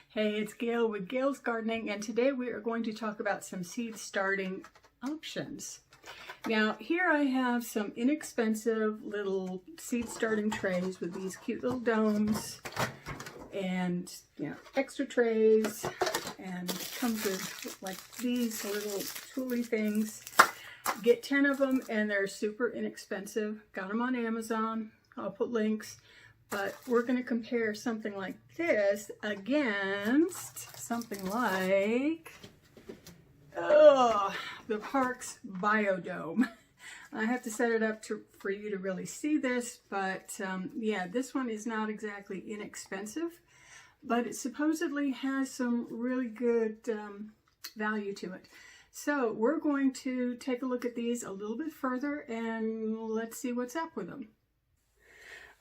Hey, it's Gail with Gail's Gardening, and today we are going to talk about some seed starting options. Now, here I have some inexpensive little seed starting trays with these cute little domes and, extra trays, and it comes with like these little tooly things. Get 10 of them and they're super inexpensive. Got them on Amazon. I'll put links. But we're going to compare something like this against something like the park's BioDome. I have to set it up for you to really see this, but yeah, this one is not exactly inexpensive, but it supposedly has some really good value to it. So we're going to take a look at these a little bit further and let's see what's up with them.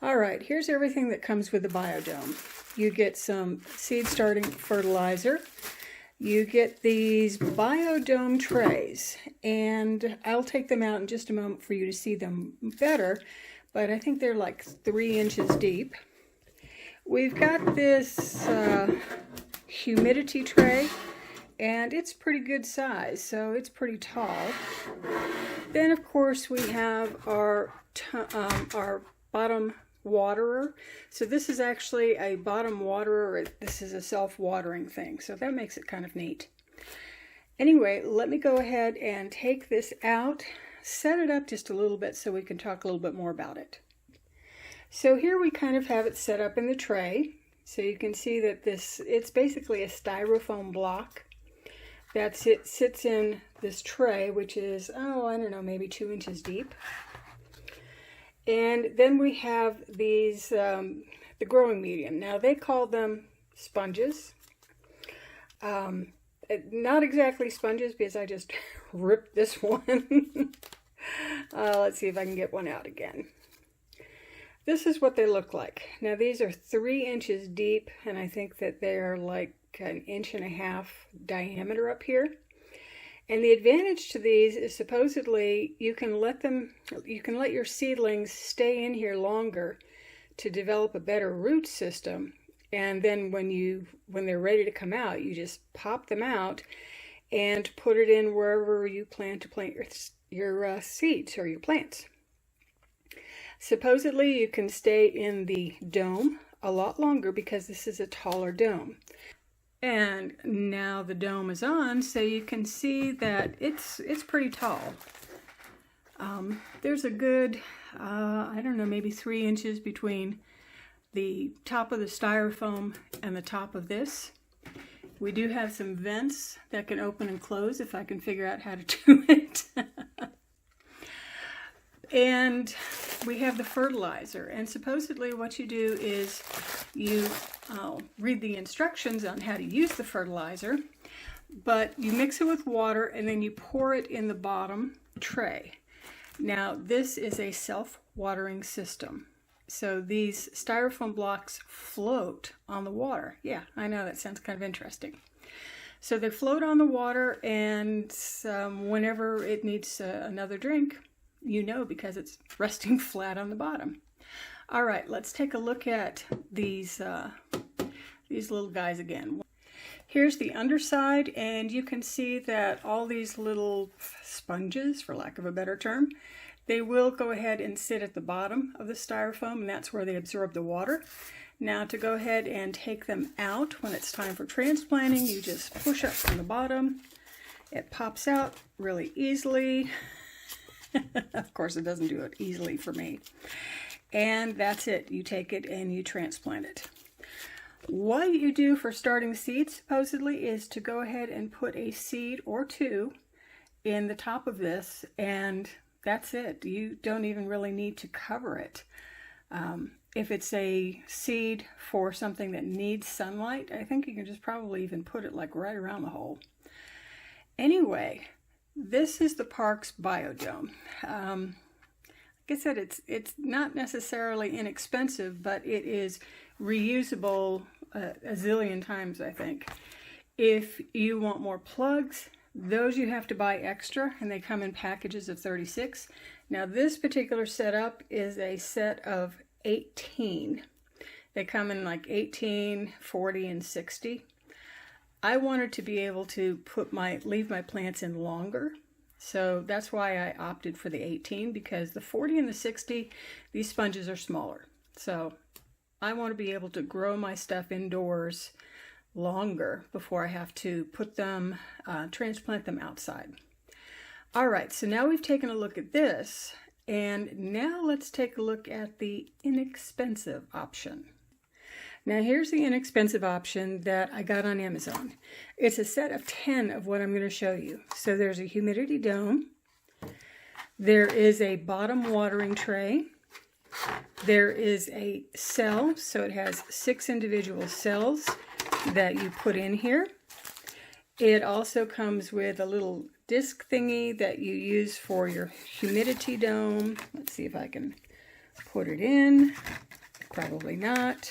All right, here's everything that comes with the BioDome. You get some seed starting fertilizer. You get these BioDome trays, and I'll take them out in just a moment for you to see them better, but I think they're like 3 inches deep. We've got this humidity tray, and it's pretty good size, so it's pretty tall. Then, of course, we have our bottom waterer. So this is actually a bottom waterer. This is a self-watering thing, so that makes it kind of neat. Anyway, let me go ahead and take this out, set it up just a little bit so we can talk a little bit more about it. So here we kind of have it set up in the tray. So you can see that it's basically a styrofoam block that sits in this tray, which is, I don't know, maybe 2 inches deep. And then we have these, the growing medium. Now they call them sponges. Not exactly sponges because I just ripped this one. Let's see if I can get one out again. This is what they look like. Now these are 3 inches deep, and I think that they're like 1.5 inches diameter up here. And the advantage to these is supposedly you can let your seedlings stay in here longer to develop a better root system. And then when they're ready to come out, you just pop them out and put it in wherever you plan to plant your seeds or your plants. Supposedly you can stay in the dome a lot longer because this is a taller dome. And now the dome is on, so you can see that it's pretty tall. There's a good, I don't know, maybe 3 inches between the top of the styrofoam and the top of this. We do have some vents that can open and close if I can figure out how to do it. And we have the fertilizer, and supposedly what you do is you read the instructions on how to use the fertilizer, but you mix it with water and then you pour it in the bottom tray. Now this is a self-watering system, so these styrofoam blocks float on the water. Yeah, I know that sounds kind of interesting. So they float on the water, and whenever it needs another drink, because it's resting flat on the bottom. All right, let's take a look at these little guys again. Here's the underside, and you can see that all these little sponges, for lack of a better term, they will go ahead and sit at the bottom of the styrofoam, and that's where they absorb the water. Now to go ahead and take them out when it's time for transplanting, you just push up from the bottom. It pops out really easily. Of course, it doesn't do it easily for me. And that's it. You take it and you transplant it. What you do for starting seeds, supposedly, is to go ahead and put a seed or two in the top of this, and that's it. You don't even really need to cover it. If it's a seed for something that needs sunlight, I think you can just probably even put it like right around the hole. Anyway, this is the park's BioDome. Like I said, it's not necessarily inexpensive, but it is reusable a zillion times, I think. If you want more plugs, those you have to buy extra, and they come in packages of 36. Now this particular setup is a set of 18. They come in like 18, 40, and 60. I wanted to be able to leave my plants in longer. So that's why I opted for the 18, because the 40 and the 60, these sponges are smaller. So I want to be able to grow my stuff indoors longer before I have to put them, transplant them outside. All right, so now we've taken a look at this, and now let's take a look at the inexpensive option. Now here's the inexpensive option that I got on Amazon. It's a set of 10 of what I'm going to show you. So there's a humidity dome. There is a bottom watering tray. There is a cell, so it has 6 individual cells that you put in here. It also comes with a little disc thingy that you use for your humidity dome. Let's see if I can put it in. Probably not.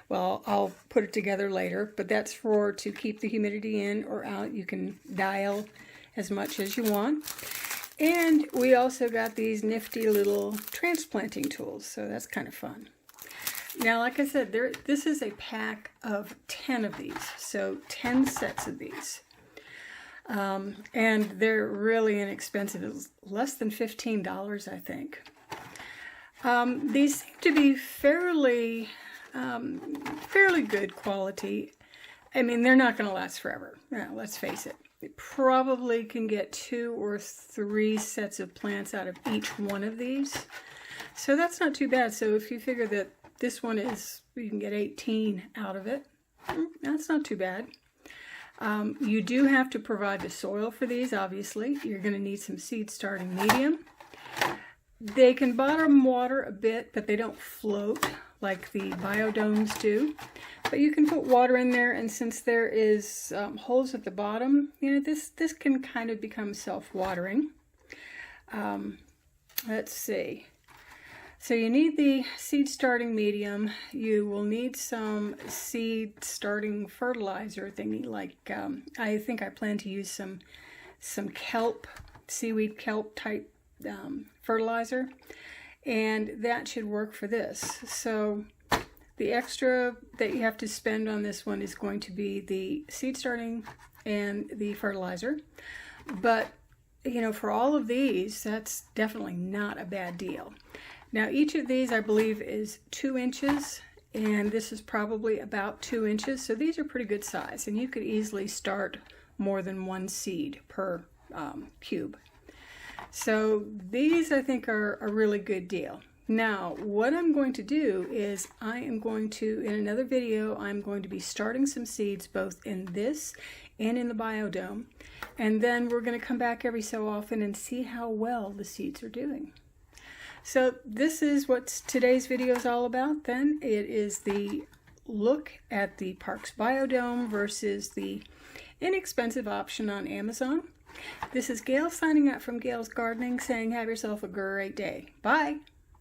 Well, I'll put it together later, but that's to keep the humidity in or out. You can dial as much as you want. And we also got these nifty little transplanting tools, so that's kind of fun. Now, like I said, this is a pack of 10 of these, so 10 sets of these. And they're really inexpensive. It was less than $15, I think. These seem to be fairly good quality. I mean, they're not going to last forever. Let's face it. You probably can get 2 or 3 sets of plants out of each one of these. So that's not too bad. So if you figure that this one you can get 18 out of it, that's not too bad. You do have to provide the soil for these, obviously. You're going to need some seed starting medium. They can bottom water a bit, but they don't float like the BioDomes do. But you can put water in there, and since there is holes at the bottom, this can kind of become self-watering. Let's see. So you need the seed starting medium. You will need some seed starting fertilizer thingy, like I think I plan to use some kelp, seaweed kelp type fertilizer, and that should work for this. So the extra that you have to spend on this one is going to be the seed starting and the fertilizer. But for all of these, that's definitely not a bad deal. Now each of these, I believe, is 2 inches, and this is probably about 2 inches. So these are pretty good size, and you could easily start more than 1 seed per cube. So these, I think, are a really good deal. Now, what I'm going to do is in another video, I'm going to be starting some seeds both in this and in the BioDome. And then we're going to come back every so often and see how well the seeds are doing. So this is what today's video is all about then. It is the look at the Parks BioDome versus the inexpensive option on Amazon. This is Gail signing out from Gail's Gardening, saying have yourself a great day. Bye!